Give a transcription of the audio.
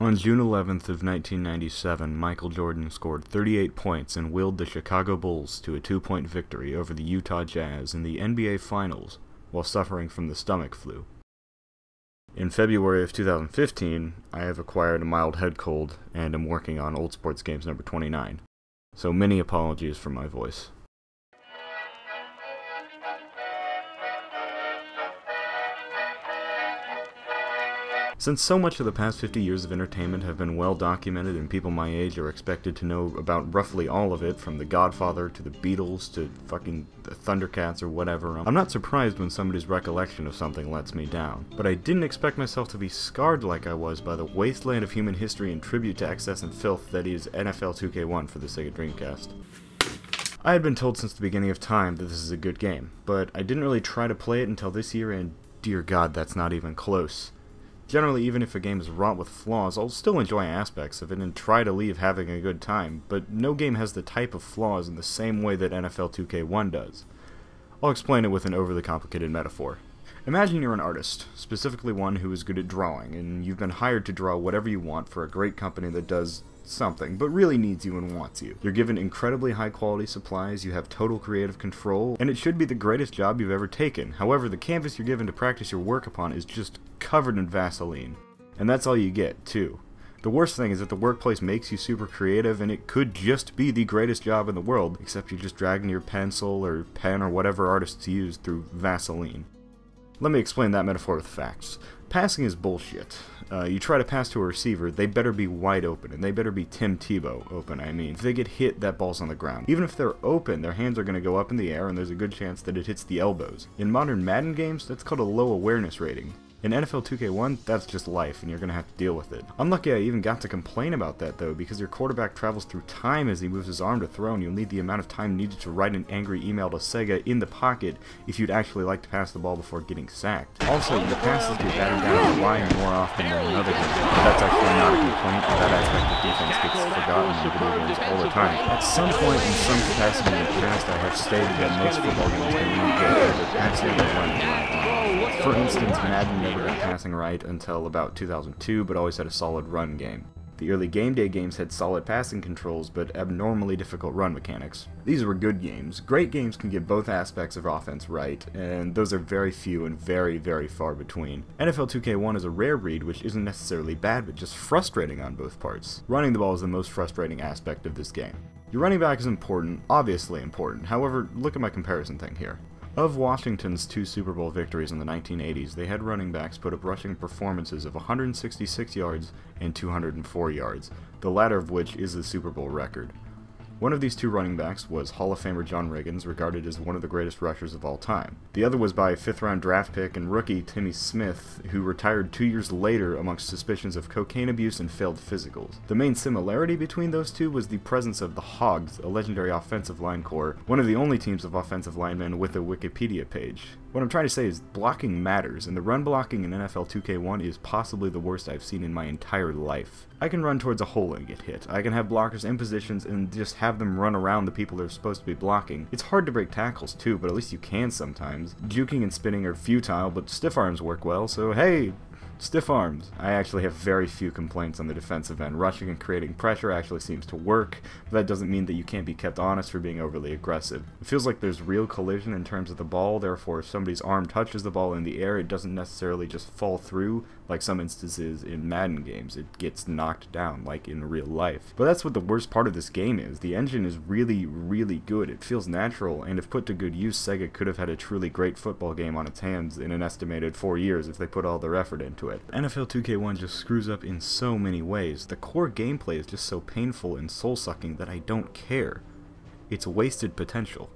On June 11th of 1997, Michael Jordan scored 38 points and willed the Chicago Bulls to a 2-point victory over the Utah Jazz in the NBA Finals while suffering from the stomach flu. In February of 2015, I have acquired a mild head cold and am working on Old Sports Games number 29, so many apologies for my voice. Since so much of the past 50 years of entertainment have been well documented and people my age are expected to know about roughly all of it, from The Godfather to the Beatles to fucking the Thundercats or whatever, I'm not surprised when somebody's recollection of something lets me down. But I didn't expect myself to be scarred like I was by the wasteland of human history and tribute to excess and filth that is NFL 2K1 for the Sega Dreamcast. I had been told since the beginning of time that this is a good game, but I didn't really try to play it until this year, and dear God, that's not even close. Generally, even if a game is wrought with flaws, I'll still enjoy aspects of it and try to leave having a good time, but no game has the type of flaws in the same way that NFL 2K1 does. I'll explain it with an overly complicated metaphor. Imagine you're an artist, specifically one who is good at drawing, and you've been hired to draw whatever you want for a great company that does something, but really needs you and wants you. You're given incredibly high quality supplies, you have total creative control, and it should be the greatest job you've ever taken. However, the canvas you're given to practice your work upon is just covered in Vaseline. And that's all you get, too. The worst thing is that the workplace makes you super creative, and it could just be the greatest job in the world, except you're just dragging your pencil or pen or whatever artists use through Vaseline. Let me explain that metaphor with facts. Passing is bullshit. You try to pass to a receiver, they better be wide open, and they better be Tim Tebow open, I mean. If they get hit, that ball's on the ground. Even if they're open, their hands are going to go up in the air, and there's a good chance that it hits the elbows. In modern Madden games, that's called a low awareness rating. In NFL 2K1, that's just life, and you're going to have to deal with it. I'm lucky I even got to complain about that, though, because your quarterback travels through time as he moves his arm to throw, and you'll need the amount of time needed to write an angry email to Sega in the pocket if you'd actually like to pass the ball before getting sacked. Also, your passes get batted down the line more often than in other games, but that's actually not a complaint. That aspect of defense gets forgotten in video games all the time. At some point, in some capacity in the past, I have stated that most football games can really get either passing or running right. For instance, Madden never got passing right until about 2002, but always had a solid run game. The early Game Day games had solid passing controls, but abnormally difficult run mechanics. These were good games. Great games can get both aspects of offense right, and those are very few and very, very far between. NFL 2K1 is a rare breed, which isn't necessarily bad, but just frustrating on both parts. Running the ball is the most frustrating aspect of this game. Your running back is important, obviously important. However, look at my comparison thing here. Of Washington's 2 Super Bowl victories in the 1980s, they had running backs put up rushing performances of 166 yards and 204 yards, the latter of which is the Super Bowl record. One of these 2 running backs was Hall of Famer John Riggins, regarded as one of the greatest rushers of all time. The other was by 5th-round draft pick and rookie Timmy Smith, who retired 2 years later amongst suspicions of cocaine abuse and failed physicals. The main similarity between those two was the presence of the Hogs, a legendary offensive line corps, one of the only teams of offensive linemen with a Wikipedia page. What I'm trying to say is blocking matters, and the run blocking in NFL 2K1 is possibly the worst I've seen in my entire life. I can run towards a hole and get hit. I can have blockers in positions and just have them run around the people they're supposed to be blocking. It's hard to break tackles too, but at least you can sometimes. Juking and spinning are futile, but stiff arms work well, so hey! Stiff arms. I actually have very few complaints on the defensive end. Rushing and creating pressure actually seems to work, but that doesn't mean that you can't be kept honest for being overly aggressive. It feels like there's real collision in terms of the ball, therefore if somebody's arm touches the ball in the air, it doesn't necessarily just fall through, like some instances in Madden games. It gets knocked down, like in real life. But that's what the worst part of this game is. The engine is really, really good. It feels natural, and if put to good use, Sega could have had a truly great football game on its hands in an estimated 4 years if they put all their effort into it. NFL 2K1 just screws up in so many ways. The core gameplay is just so painful and soul-sucking that I don't care. It's wasted potential.